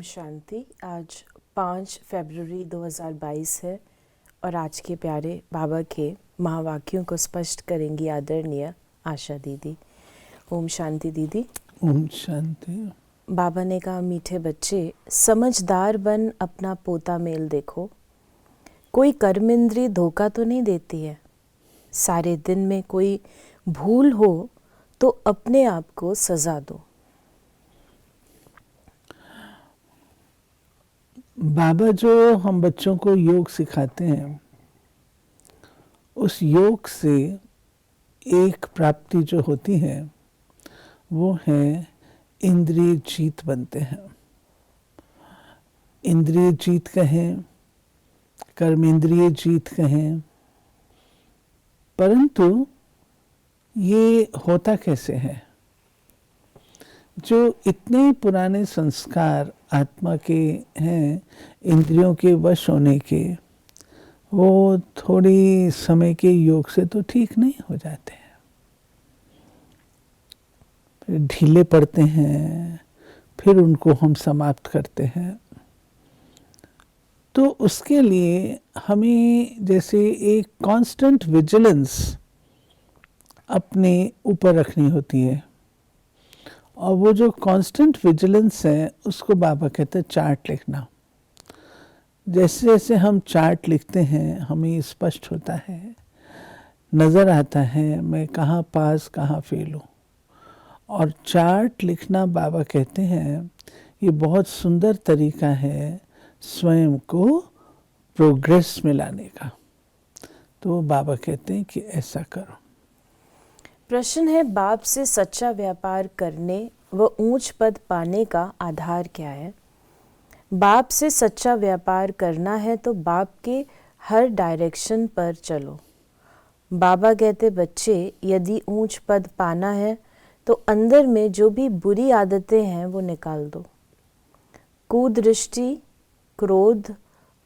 ओम शांति। आज 5 फरवरी 2022 है और आज के प्यारे बाबा के महावाक्यों को स्पष्ट करेंगी आदरणीय आशा दीदी। ओम शांति दीदी। ओम शांति। बाबा ने कहा, मीठे बच्चे समझदार बन अपना पोता मेल देखो। कोई कर्मेंद्री धोखा तो नहीं देती है। सारे दिन में कोई भूल हो तो अपने आप को सजा दो। बाबा जो हम बच्चों को योग सिखाते हैं, उस योग से एक प्राप्ति जो होती है वो है इंद्रिय जीत बनते हैं। इंद्रिय जीत कहें, कर्मेंद्रिय जीत कहें, परंतु ये होता कैसे है? जो इतने पुराने संस्कार आत्मा के हैं, इंद्रियों के वश होने के, वो थोड़ी समय के योग से तो ठीक नहीं हो जाते हैं, फिर ढीले पड़ते हैं, फिर उनको हम समाप्त करते हैं। तो उसके लिए हमें जैसे एक कांस्टेंट विजिलेंस अपने ऊपर रखनी होती है, और वो जो कांस्टेंट विजिलेंस है उसको बाबा कहते हैं चार्ट लिखना। जैसे जैसे हम चार्ट लिखते हैं हमें स्पष्ट होता है, नज़र आता है मैं कहाँ पास कहाँ फेल हूँ। और चार्ट लिखना बाबा कहते हैं ये बहुत सुंदर तरीका है स्वयं को प्रोग्रेस में लाने का। तो बाबा कहते हैं कि ऐसा करो। प्रश्न है, बाप से सच्चा व्यापार करने व ऊंच पद पाने का आधार क्या है? बाप से सच्चा व्यापार करना है तो बाप के हर डायरेक्शन पर चलो। बाबा कहते, बच्चे यदि ऊंच पद पाना है तो अंदर में जो भी बुरी आदतें हैं वो निकाल दो। कुदृष्टि, क्रोध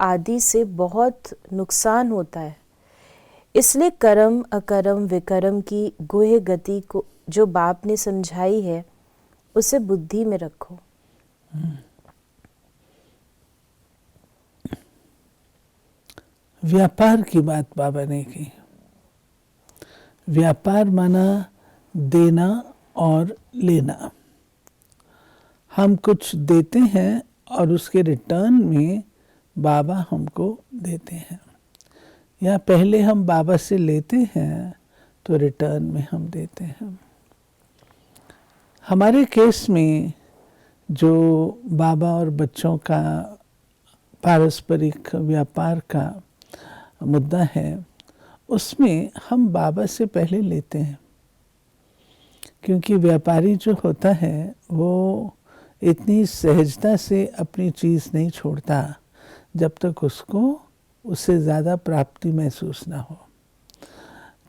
आदि से बहुत नुकसान होता है। इसलिए कर्म अकर्म विकर्म की गुह्य गति को जो बाप ने समझाई है उसे बुद्धि में रखो। व्यापार की बात बाबा ने की। व्यापार माना देना और लेना। हम कुछ देते हैं और उसके रिटर्न में बाबा हमको देते हैं, या पहले हम बाबा से लेते हैं तो रिटर्न में हम देते हैं। हमारे केस में जो बाबा और बच्चों का पारस्परिक व्यापार का मुद्दा है, उसमें हम बाबा से पहले लेते हैं, क्योंकि व्यापारी जो होता है वो इतनी सहजता से अपनी चीज़ नहीं छोड़ता जब तक उसको उससे ज़्यादा प्राप्ति महसूस ना हो।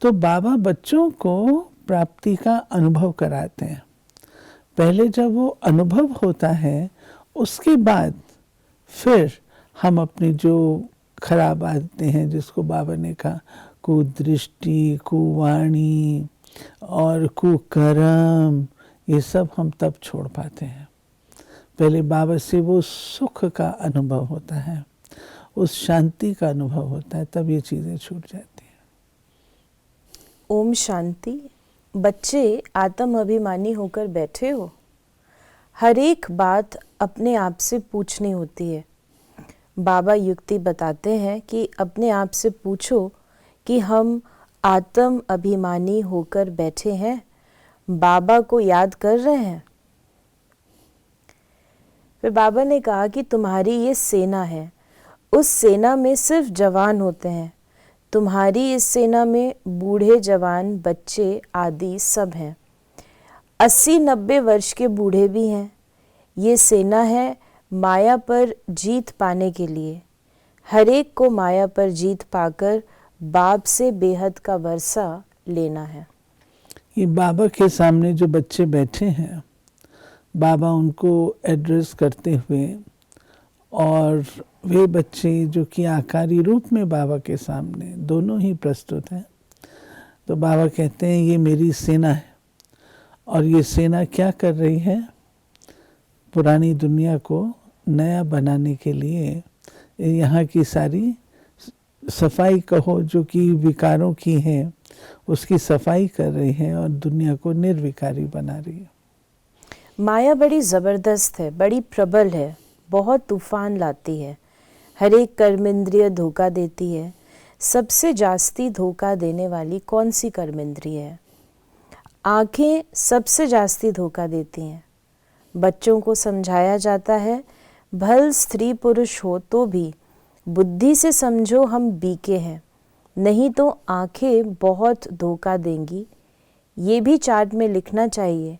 तो बाबा बच्चों को प्राप्ति का अनुभव कराते हैं। पहले जब वो अनुभव होता है उसके बाद फिर हम अपनी जो खराब आदतें हैं, जिसको बाबा ने कहा कुदृष्टि, कुवाणी और कुकर्म, ये सब हम तब छोड़ पाते हैं। पहले बाबा से वो सुख का अनुभव होता है, उस शांति का अनुभव होता है, तब ये चीज़ें छूट जाती हैं। ओम शांति। बच्चे आत्म अभिमानी होकर बैठे हो। हर एक बात अपने आप से पूछनी होती है। बाबा युक्ति बताते हैं कि अपने आप से पूछो कि हम आत्म अभिमानी होकर बैठे हैं, बाबा को याद कर रहे हैं। फिर बाबा ने कहा कि तुम्हारी ये सेना है, उस सेना में सिर्फ जवान होते हैं। तुम्हारी इस सेना में बूढ़े जवान बच्चे आदि सब हैं। 80-90 वर्ष के बूढ़े भी हैं। ये सेना है माया पर जीत पाने के लिए। हर एक को माया पर जीत पाकर बाप से बेहद का वर्षा लेना है। ये बाबा के सामने जो बच्चे बैठे हैं, बाबा उनको एड्रेस करते हुए, और वे बच्चे जो कि आकारी रूप में बाबा के सामने दोनों ही प्रस्तुत हैं, तो बाबा कहते हैं ये मेरी सेना है। और ये सेना क्या कर रही है? पुरानी दुनिया को नया बनाने के लिए यहाँ की सारी सफाई कहो जो कि विकारों की है, उसकी सफाई कर रही है और दुनिया को निर्विकारी बना रही है। माया बड़ी ज़बरदस्त है, बड़ी प्रबल है, बहुत तूफान लाती है, हर एक कर्मेंद्रिय धोखा देती है। सबसे जास्ती धोखा देने वाली कौन सी कर्मेंद्रिय है? आँखें सबसे जास्ती धोखा देती हैं। बच्चों को समझाया जाता है, भल स्त्री पुरुष हो तो भी बुद्धि से समझो हम बीके हैं, नहीं तो आँखें बहुत धोखा देंगी। ये भी चार्ट में लिखना चाहिए,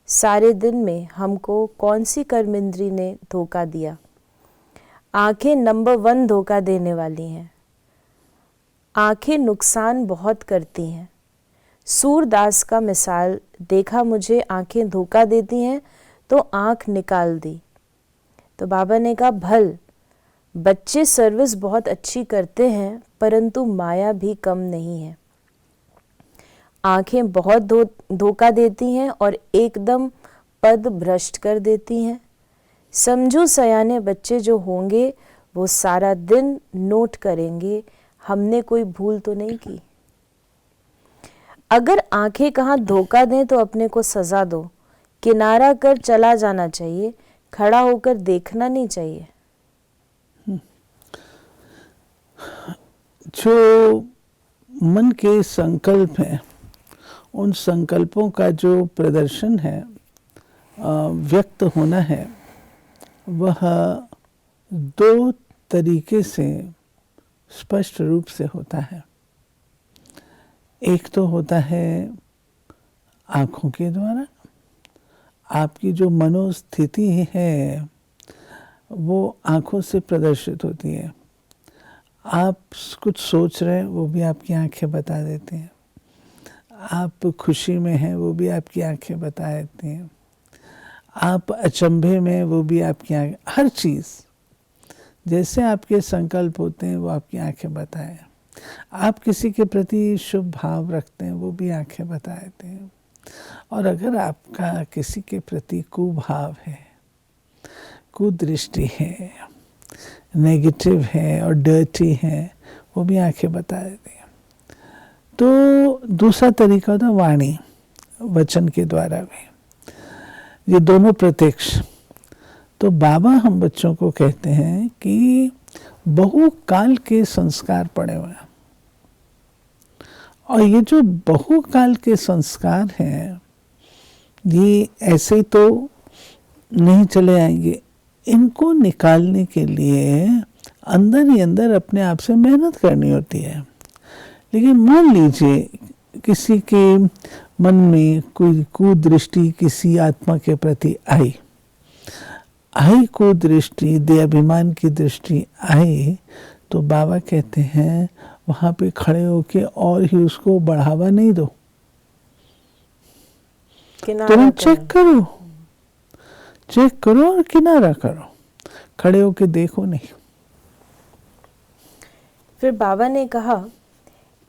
सारे दिन में हमको कौन सी कर्मेंद्री ने धोखा दिया। आँखें नंबर 1 धोखा देने वाली हैं। आँखें नुकसान बहुत करती हैं। सूरदास का मिसाल देखा मुझे, आँखें धोखा देती हैं तो आँख निकाल दी। तो बाबा ने कहा, भल बच्चे सर्विस बहुत अच्छी करते हैं, परंतु माया भी कम नहीं है। आँखें बहुत धोखा देती हैं और एकदम पद भ्रष्ट कर देती हैं। समझो सयाने बच्चे जो होंगे वो सारा दिन नोट करेंगे, हमने कोई भूल तो नहीं की। अगर आंखें कहाँ धोखा दें तो अपने को सजा दो, किनारा कर चला जाना चाहिए, खड़ा होकर देखना नहीं चाहिए। जो मन के संकल्प हैं, उन संकल्पों का जो प्रदर्शन है, व्यक्त होना है, वह 2 तरीके से स्पष्ट रूप से होता है। एक तो होता है आँखों के द्वारा। आपकी जो मनोस्थिति है वो आँखों से प्रदर्शित होती है। आप कुछ सोच रहे हैं वो भी आपकी आँखें बता देती हैं। आप खुशी में हैं वो भी आपकी आँखें बता देती हैं। आप अचंभे में वो भी आपकी आँखें, हर चीज़ जैसे आपके संकल्प होते हैं वो आपकी आँखें बताएं। आप किसी के प्रति शुभ भाव रखते हैं वो भी आँखें बता देते हैं। और अगर आपका किसी के प्रति कुभाव है, कुदृष्टि है, नेगेटिव है और डर्टी है, वो भी आंखें बता देती हैं। तो दूसरा तरीका होता है वाणी, वचन के द्वारा भी। ये दोनों प्रत्यक्ष। तो बाबा हम बच्चों को कहते हैं कि बहुकाल के संस्कार पड़े हुए हैं, और ये जो बहुकाल के संस्कार हैं ये ऐसे ही तो नहीं चले आएंगे। इनको निकालने के लिए अंदर ही अंदर अपने आप से मेहनत करनी होती है। लेकिन मान लीजिए किसी के मन में कोई कुदृष्टि किसी आत्मा के प्रति आई कुदृष्टि, देहाभिमान की दृष्टि आई, तो बाबा कहते हैं वहाँ पे खड़े होके और ही उसको बढ़ावा नहीं दो, तुम चेक करो और किनारा करो, खड़े होके देखो नहीं। फिर बाबा ने कहा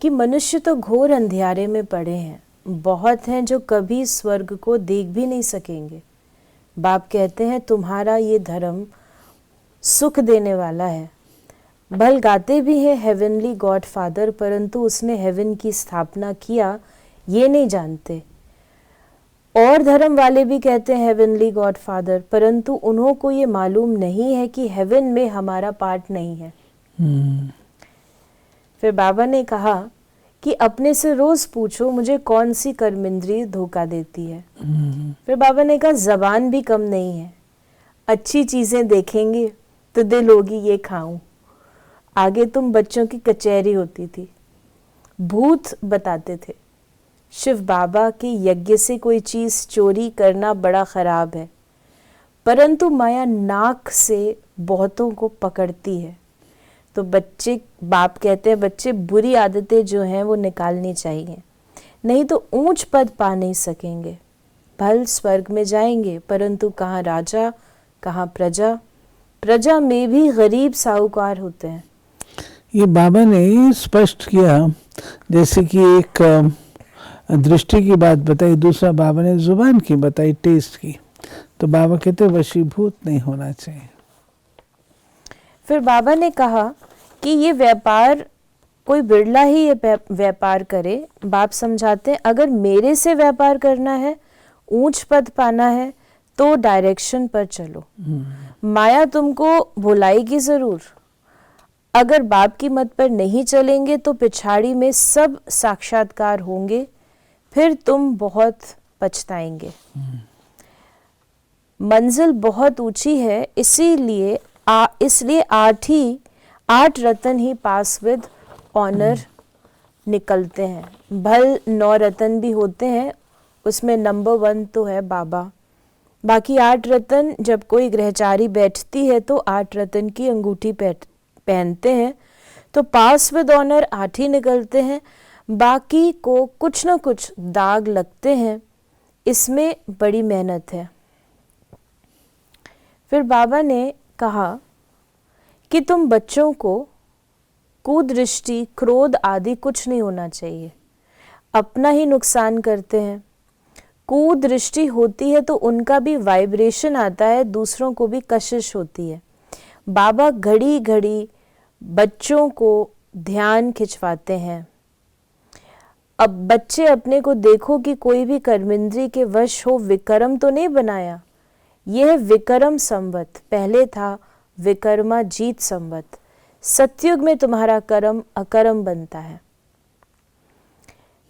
कि मनुष्य तो घोर अंधियारे में पड़े हैं, बहुत हैं जो कभी स्वर्ग को देख भी नहीं सकेंगे। बाप कहते हैं तुम्हारा ये धर्म सुख देने वाला है। भल गाते भी हैं हेवनली गॉड फादर, परंतु उसने हेवन की स्थापना किया ये नहीं जानते। और धर्म वाले भी कहते हैं हेवनली गॉड फादर, परंतु उन्हों को ये मालूम नहीं है कि हेवन में हमारा पार्ट नहीं है। फिर बाबा ने कहा कि अपने से रोज पूछो मुझे कौन सी कर्मेंद्रिय धोखा देती है। फिर बाबा ने कहा जबान भी कम नहीं है, अच्छी चीजें देखेंगे तो दिल होगी ये खाऊं। आगे तुम बच्चों की कचहरी होती थी, भूत बताते थे शिव बाबा के यज्ञ से कोई चीज चोरी करना बड़ा खराब है, परंतु माया नाक से बहुतों को पकड़ती है। तो बच्चे, बाप कहते हैं बच्चे बुरी आदतें जो हैं वो निकालनी चाहिए, नहीं तो ऊंच पद पा नहीं सकेंगे। भल स्वर्ग में जाएंगे, परंतु कहाँ राजा कहाँ प्रजा, प्रजा में भी गरीब साहूकार होते हैं। ये बाबा ने स्पष्ट किया, जैसे कि एक दृष्टि की बात बताई, दूसरा बाबा ने जुबान की बताई, टेस्ट की। तो बाबा कहते वशीभूत नहीं होना चाहिए। फिर बाबा ने कहा कि ये व्यापार कोई बिरला ही ये व्यापार करे। बाप समझाते हैं अगर मेरे से व्यापार करना है, ऊंच पद पाना है तो डायरेक्शन पर चलो। माया तुमको भुलाएगी जरूर। अगर बाप की मत पर नहीं चलेंगे तो पिछाड़ी में सब साक्षात्कार होंगे, फिर तुम बहुत पछताएंगे। मंजिल बहुत ऊंची है, इसीलिए आठ रतन ही पास विद ऑनर निकलते हैं। भल 9 रतन भी होते हैं, उसमें नंबर 1 तो है बाबा। बाकी 8 रतन जब कोई गृहचारी बैठती है तो 8 रतन की अंगूठी पहनते हैं, तो पास विद ऑनर 8 ही निकलते हैं। बाकी को कुछ ना कुछ दाग लगते हैं, इसमें बड़ी मेहनत है। फिर बाबा ने कहा कि तुम बच्चों को कुदृष्टि, क्रोध आदि कुछ नहीं होना चाहिए, अपना ही नुकसान करते हैं। कुदृष्टि होती है तो उनका भी वाइब्रेशन आता है, दूसरों को भी कशिश होती है। बाबा घड़ी घड़ी बच्चों को ध्यान खिंचवाते हैं। अब बच्चे अपने को देखो कि कोई भी कर्मेंद्री के वश हो, विक्रम तो नहीं बनाया। यह विक्रम संवत, पहले था विक्रमाजीत संवत। सतयुग में तुम्हारा कर्म अकर्म बनता है।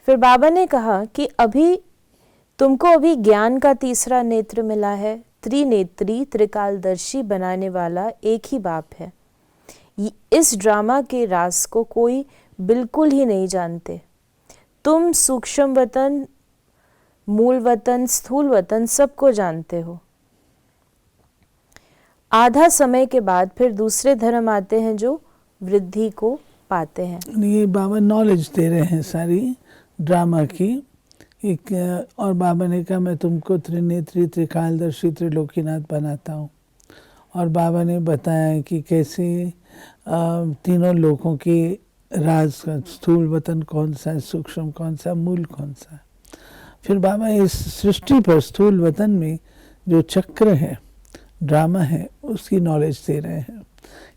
फिर बाबा ने कहा कि तुमको अभी ज्ञान का तीसरा नेत्र मिला है। त्रिनेत्री, त्रिकालदर्शी बनाने वाला एक ही बाप है। इस ड्रामा के राज को कोई बिल्कुल ही नहीं जानते। तुम सूक्ष्म वतन, मूल वतन, स्थूल वतन सबको जानते हो। आधा समय के बाद फिर दूसरे धर्म आते हैं जो वृद्धि को पाते हैं। ये बाबा नॉलेज दे रहे हैं सारी ड्रामा की। और बाबा ने कहा मैं तुमको त्रिनेत्री, त्रिकालदर्शी, त्रिलोकीनाथ बनाता हूँ। और बाबा ने बताया कि कैसे तीनों लोकों के राज का स्थूल वतन कौन सा है, सूक्ष्म कौन सा, मूल कौन सा है। फिर बाबा इस सृष्टि पर स्थूल वतन में जो चक्र है, ड्रामा है, उसकी नॉलेज दे रहे हैं।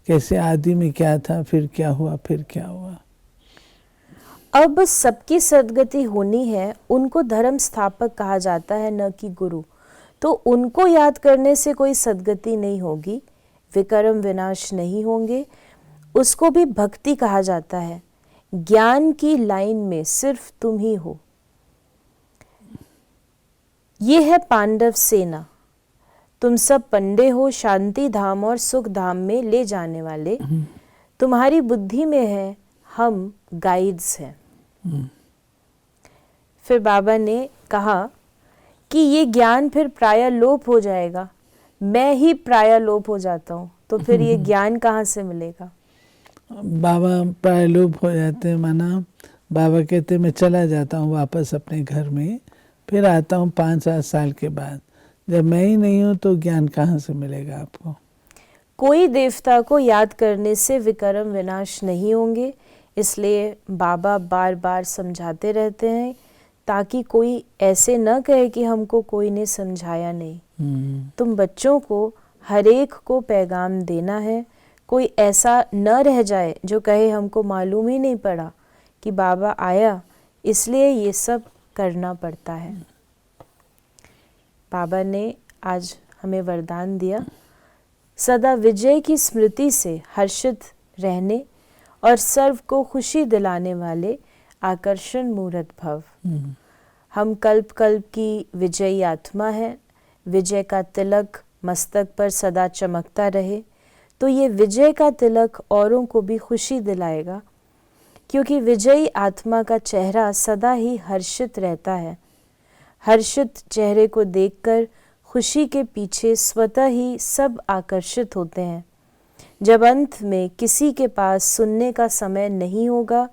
कैसे आदि में क्या था, फिर क्या हुआ, फिर क्या हुआ। अब सबकी सदगति होनी है, उनको धर्म स्थापक कहा जाता है, न कि गुरु। तो उनको याद करने से कोई सदगति नहीं होगी, विक्रम विनाश नहीं होंगे। उसको भी भक्ति कहा जाता है। ज्ञान की लाइन में सिर्फ तुम ही हो। ये है पांडव सेना। तुम सब पंडे हो, शांति धाम और सुख धाम में ले जाने वाले। तुम्हारी बुद्धि में है, हम गाइड्स हैं। फिर बाबा ने कहा कि ये ज्ञान फिर प्राय लोप हो जाएगा। मैं ही प्राय लोप हो जाता हूँ, तो फिर ये ज्ञान कहाँ से मिलेगा। बाबा प्राय लोप हो जाते हैं, माना बाबा कहते मैं चला जाता हूँ वापस अपने घर में, फिर आता हूँ 5-7 साल के बाद। जब मैं ही नहीं हूँ तो ज्ञान कहाँ से मिलेगा आपको। कोई देवता को याद करने से विक्रम विनाश नहीं होंगे, इसलिए बाबा बार बार समझाते रहते हैं ताकि कोई ऐसे न कहे कि हमको कोई ने समझाया नहीं। तुम बच्चों को हर एक को पैगाम देना है। कोई ऐसा न रह जाए जो कहे हमको मालूम ही नहीं पड़ा कि बाबा आया, इसलिए ये सब करना पड़ता है। बाबा ने आज हमें वरदान दिया, सदा विजय की स्मृति से हर्षित रहने और सर्व को खुशी दिलाने वाले आकर्षण मूर्त भव। हम कल्प कल्प की विजयी आत्मा है। विजय का तिलक मस्तक पर सदा चमकता रहे, तो ये विजय का तिलक औरों को भी खुशी दिलाएगा, क्योंकि विजयी आत्मा का चेहरा सदा ही हर्षित रहता है। हर्षित चेहरे को देखकर खुशी के पीछे स्वतः ही सब आकर्षित होते हैं। जब अंत में किसी के पास सुनने का समय नहीं होगा,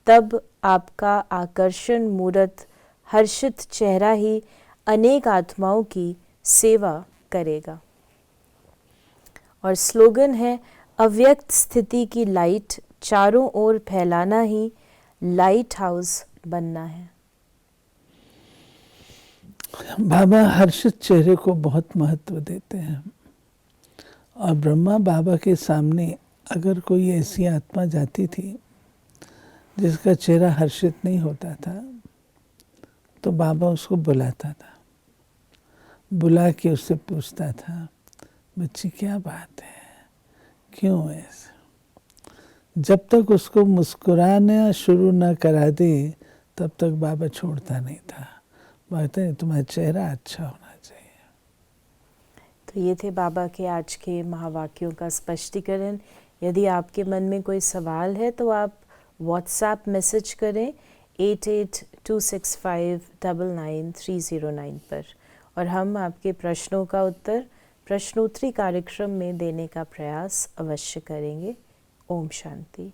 तब आपका आकर्षण मूर्त हर्षित चेहरा ही अनेक आत्माओं की सेवा करेगा। और स्लोगन है, अव्यक्त स्थिति की लाइट चारों ओर फैलाना ही लाइट हाउस बनना है। बाबा हर्षित चेहरे को बहुत महत्व देते हैं। और ब्रह्मा बाबा के सामने अगर कोई ऐसी आत्मा जाती थी जिसका चेहरा हर्षित नहीं होता था, तो बाबा उसको बुलाता था, बुला के उससे पूछता था, बच्ची क्या बात है, क्यों ऐसे? जब तक उसको मुस्कुराना शुरू न करा दे तब तक बाबा छोड़ता नहीं था। कहते हैं तुम्हारा चेहरा अच्छा होना चाहिए। तो ये थे बाबा के आज के महावाक्यों का स्पष्टीकरण। यदि आपके मन में कोई सवाल है तो आप व्हाट्सएप मैसेज करें 8826599309 पर, और हम आपके प्रश्नों का उत्तर प्रश्नोत्तरी कार्यक्रम में देने का प्रयास अवश्य करेंगे। ओम शांति।